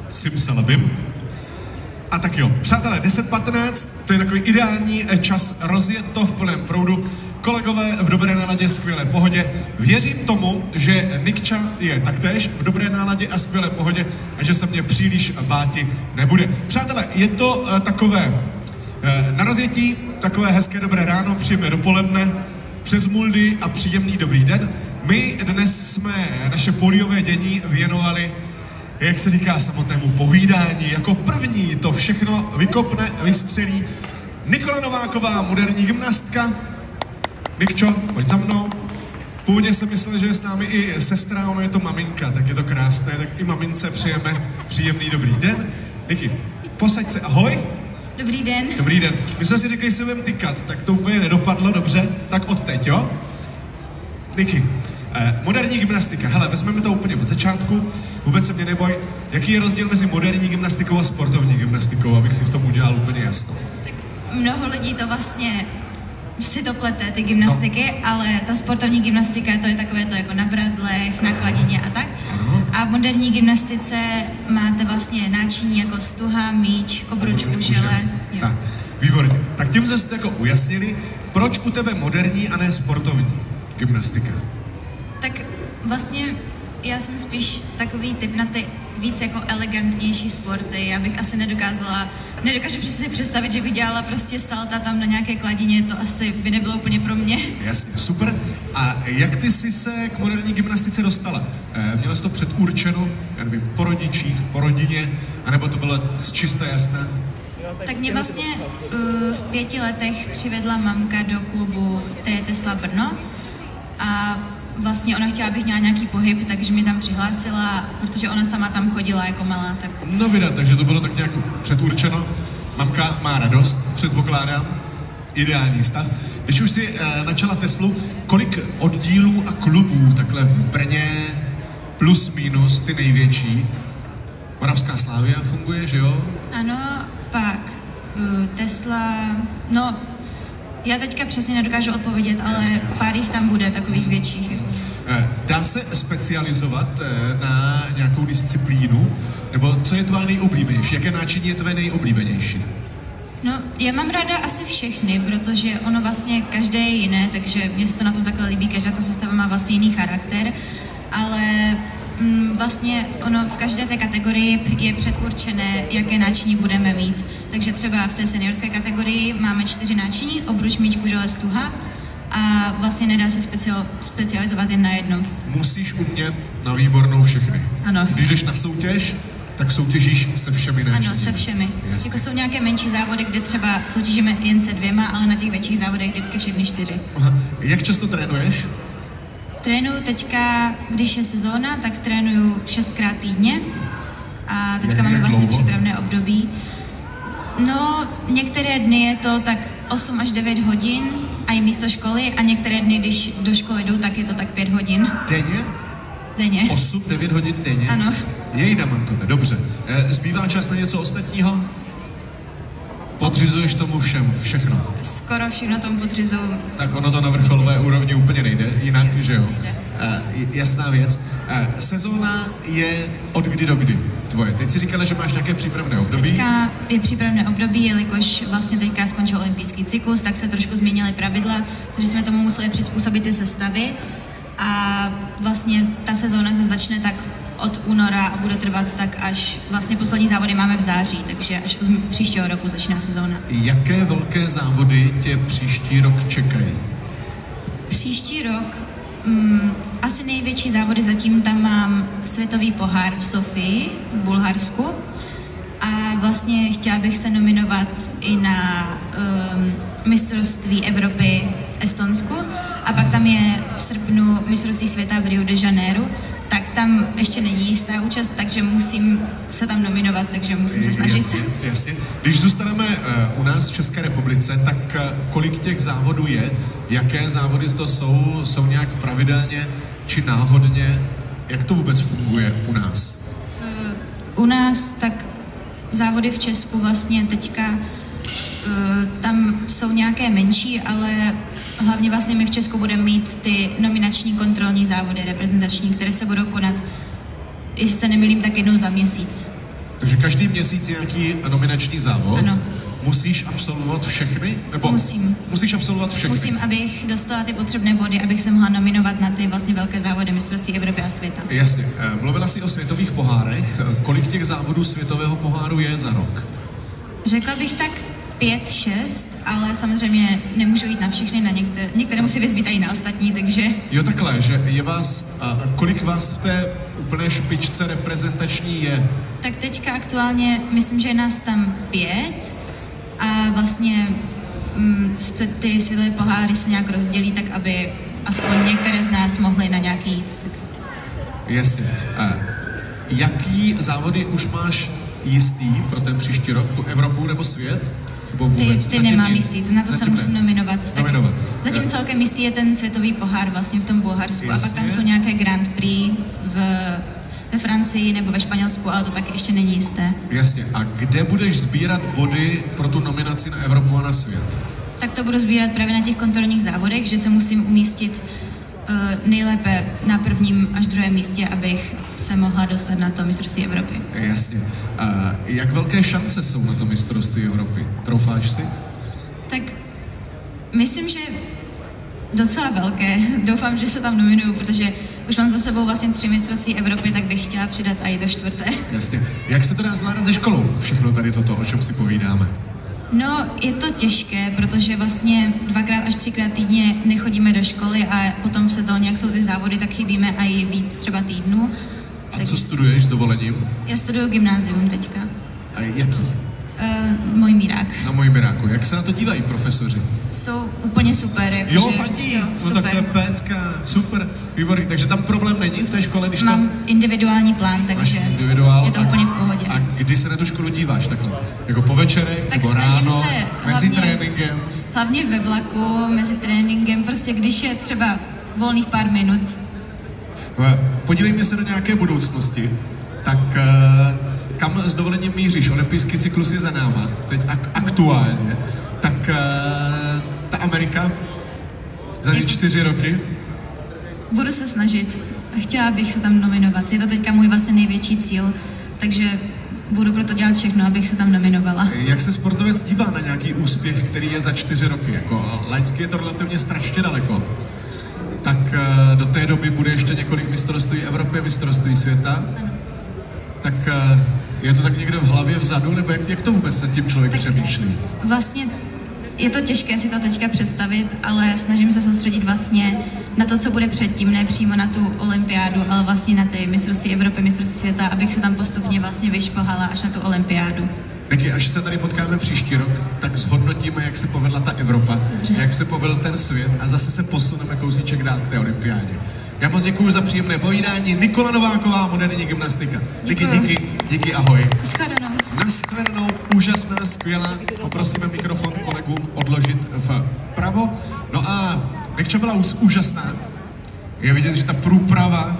Simsalabim. A tak jo, přátelé, 10:15, to je takový ideální čas rozjet to v plném proudu. Kolegové v dobré náladě, skvělé pohodě. Věřím tomu, že Nikča je taktéž v dobré náladě a skvělé pohodě a že se mě příliš báti nebude. Přátelé, je to takové na rozjetí, takové hezké dobré ráno, příjemné dopoledne, přes muldy a příjemný dobrý den. My dnes jsme naše pódiové dění věnovali, jak se říká, samotnému povídání. Jako první to všechno vykopne, vystřelí Nikola Nováková, moderní gymnastka. Nikčo, pojď za mnou. Původně jsem myslel, že je s námi i sestra, ono je to maminka, tak je to krásné, tak i mamince přejeme příjemný dobrý den. Niky, posaď se, ahoj. Dobrý den. Dobrý den. My jsme si řekli, že se budeme tykat, tak to úplně nedopadlo dobře, tak odteď, jo? Niky, moderní gymnastika. Hele, vezmeme to úplně od začátku, vůbec se mě neboj. Jaký je rozdíl mezi moderní gymnastikou a sportovní gymnastikou, abych si v tom udělal úplně jasno? Tak mnoho lidí to vlastně si to plete, ty gymnastiky, ale ta sportovní gymnastika, to je takové to jako na bradlech, na kladině a tak. A v moderní gymnastice máte vlastně náčiní jako stuha, míč, obruč, kužele. Tak, výborně. Tak tím jsme si to jako ujasnili. Proč u tebe moderní a ne sportovní gymnastika? Tak vlastně já jsem spíš takový typ na ty víc jako elegantnější sporty. Já bych asi nedokážu si představit, že bych dělala prostě salta tam na nějaké kladině, to asi by nebylo úplně pro mě. Jasně, super. A jak ty jsi se k moderní gymnastice dostala? Měla jsi to předurčeno, já nevím, po rodičích, po rodině, anebo to bylo čisté jasné? Tak mě vlastně v 5 letech přivedla mamka do klubu Tesla Brno a vlastně ona chtěla, abych měla nějaký pohyb, takže mi tam přihlásila, protože ona sama tam chodila jako malá, tak... No vydat, takže to bylo tak nějak předurčeno. Mamka má radost, předpokládám. Ideální stav. Když už si načala Teslu, kolik oddílů a klubů takhle v Brně plus minus ty největší? Moravská Slávia funguje, že jo? Ano, pak Tesla, no... Já teďka přesně nedokážu odpovědět, ale pár jich tam bude, takových větších. Dá se specializovat na nějakou disciplínu? Nebo co je tvoje nejoblíbenější? Jaké náčiní je tvoje nejoblíbenější? No, já mám ráda asi všechny, protože ono vlastně každé je jiné, takže mě se to na tom takhle líbí, každá ta sestava má vlastně jiný charakter, ale vlastně ono v každé té kategorii je předurčené, jaké náčiní budeme mít. Takže třeba v té seniorské kategorii máme 4 náčiní, obruč, míč, kužele, stuha a vlastně nedá se specializovat jen na jedno. Musíš umět na výbornou všechny. Ano. Když jdeš na soutěž, tak soutěžíš se všemi náčiními. Ano, se všemi. Jako jsou nějaké menší závody, kde třeba soutěžíme jen se 2, ale na těch větších závodech vždycky všechny 4. Aha. Jak často trénuješ? Trénuju teďka, když je sezóna, tak trénuju 6krát týdně a teďka máme vlastně přípravné období. No, některé dny je to tak 8 až 9 hodin a i místo školy a některé dny, když do školy jdu, tak je to tak 5 hodin. Denně? Denně. 8-9 hodin denně? Ano. Jejda, mamko, dobře. Zbývá čas na něco ostatního? Podřizuješ tomu všechno? Skoro všechno tomu podřizuju. Tak ono to na vrcholové úrovni úplně nejde, jinak, že jo? Jasná věc. Sezóna je od kdy do kdy tvoje? Teď si říkala, že máš nějaké přípravné období? Teďka je přípravné období, jelikož vlastně teďka skončil olympijský cyklus, tak se trošku změnily pravidla, takže jsme tomu museli přizpůsobit ty sestavy a vlastně ta sezóna se začne tak od února a bude trvat tak až vlastně poslední závody máme v září, takže až od příštího roku začíná sezóna. Jaké velké závody tě příští rok čekají? Příští rok asi největší závody zatím tam mám světový pohár v Sofii v Bulharsku a vlastně chtěla bych se nominovat i na mistrovství Evropy v Estonsku a pak tam je v srpnu mistrovství světa v Rio de Janeiro, tak tam ještě není jistá účast, takže musím se tam nominovat, takže musím se snažit. Jasně. Když zůstaneme u nás v České republice, tak kolik těch závodů je? Jaké závody to jsou? Jsou nějak pravidelně či náhodně? Jak to vůbec funguje u nás? U nás tak závody v Česku vlastně teďka tam jsou nějaké menší, ale hlavně vlastně my v Česku budeme mít ty nominační kontrolní závody reprezentační, které se budou konat, jestli se nemýlím, tak jednou za měsíc. Takže každý měsíc nějaký nominační závod. Ano. Musíš absolvovat všechny? Nebo Musím. Musíš absolvovat všechny? Musím, abych dostala ty potřebné body, abych se mohla nominovat na ty vlastně velké závody mistrovství Evropy a světa. Jasně. Mluvila jsi o světových pohárech. Kolik těch závodů světového poháru je za rok? Řekla bych tak 5-6, ale samozřejmě nemůžu jít na všechny, na některé musí vyzbít i na ostatní, takže... Jo, takhle, že je vás, kolik vás v té úplné špičce reprezentační je? Tak teďka aktuálně, myslím, že je nás tam 5 a vlastně ty světové poháry se nějak rozdělí, tak aby aspoň některé z nás mohly na nějaký jít. Tak... Jasně. Jaký závody už máš jistý pro ten příští rok? Tu Evropu nebo svět? Nebo vůbec? Ty nemám jistý, na to se musím nominovat. Zatím Tak. celkem jistý je ten světový pohár vlastně v tom Bulharsku. Jasně. A pak tam jsou nějaké Grand Prix ve Francii nebo ve Španělsku, ale to taky ještě není jisté. Jasně. A kde budeš sbírat body pro tu nominaci na Evropu a na svět? Tak to budu sbírat právě na těch kontrolních závodech, že se musím umístit nejlépe na prvním až druhém místě, abych se mohla dostat na to mistrovství Evropy. Jasně. Jak velké šance jsou na to mistrovství Evropy? Troufáš si? Tak myslím, že docela velké. Doufám, že se tam nominuju, protože už mám za sebou vlastně 3 mistrovství Evropy, tak bych chtěla přidat i to 4. Jasně. Jak se to dá zvládat se školou? Všechno tady toto, o čem si povídáme. No, je to těžké, protože vlastně 2x až 3x týdně nechodíme do školy a potom v sezóně, jak jsou ty závody, tak chybíme i víc třeba týdnů. A co studuješ s dovolením? Já studuju gymnázium teďka. A jaký? Můj mírák. Na mojí miráku. Jak se na to dívají profesoři? Jsou úplně super. Jako Jo, že, fandí. Jo, No super. tak to je pécka. Super. Výborný. Takže tam problém není v té škole, když Mám tam... individuální plán, takže individuál, je to úplně v pohodě. A kdy se na tu školu díváš takhle? Jako po večerech, Tak nebo snažím ráno, se mezi tréninkem? Hlavně ve vlaku, mezi tréninkem, prostě když je třeba volných pár minut. Podívejme se do nějaké budoucnosti. Tak kam s dovolením míříš? Olympijský cyklus je za náma, teď aktuálně. Tak ta Amerika za 4 roky? Budu se snažit. Chtěla bych se tam nominovat. Je to teďka můj vlastně největší cíl, takže budu proto dělat všechno, abych se tam nominovala. Jak se sportovec dívá na nějaký úspěch, který je za 4 roky? Jako laicky je to relativně strašně daleko. Tak do té doby bude ještě několik mistrovství Evropy, mistrovství světa. Ano. Tak je to tak někde v hlavě vzadu, nebo jak to vůbec nad tím člověk přemýšlí? Vlastně je to těžké si to teďka představit, ale snažím se soustředit vlastně na to, co bude předtím, ne přímo na tu olympiádu, ale vlastně na ty mistrovství Evropy, mistrovství světa, abych se tam postupně vlastně vyšplhala až na tu olympiádu. Taky až se tady potkáme příští rok, tak zhodnotíme, jak se povedla ta Evropa, Dobře. jak se povedl ten svět a zase se posuneme kousíček dál k té olympiádě. Já moc děkuji za příjemné povídání. Nikola Nováková, moderní gymnastika. Díky, ahoj. Shledanou. Naschledanou, úžasná, skvělá. Poprosíme mikrofon kolegům odložit vpravo. No a Nekča byla úžasná. Je vidět, že ta průprava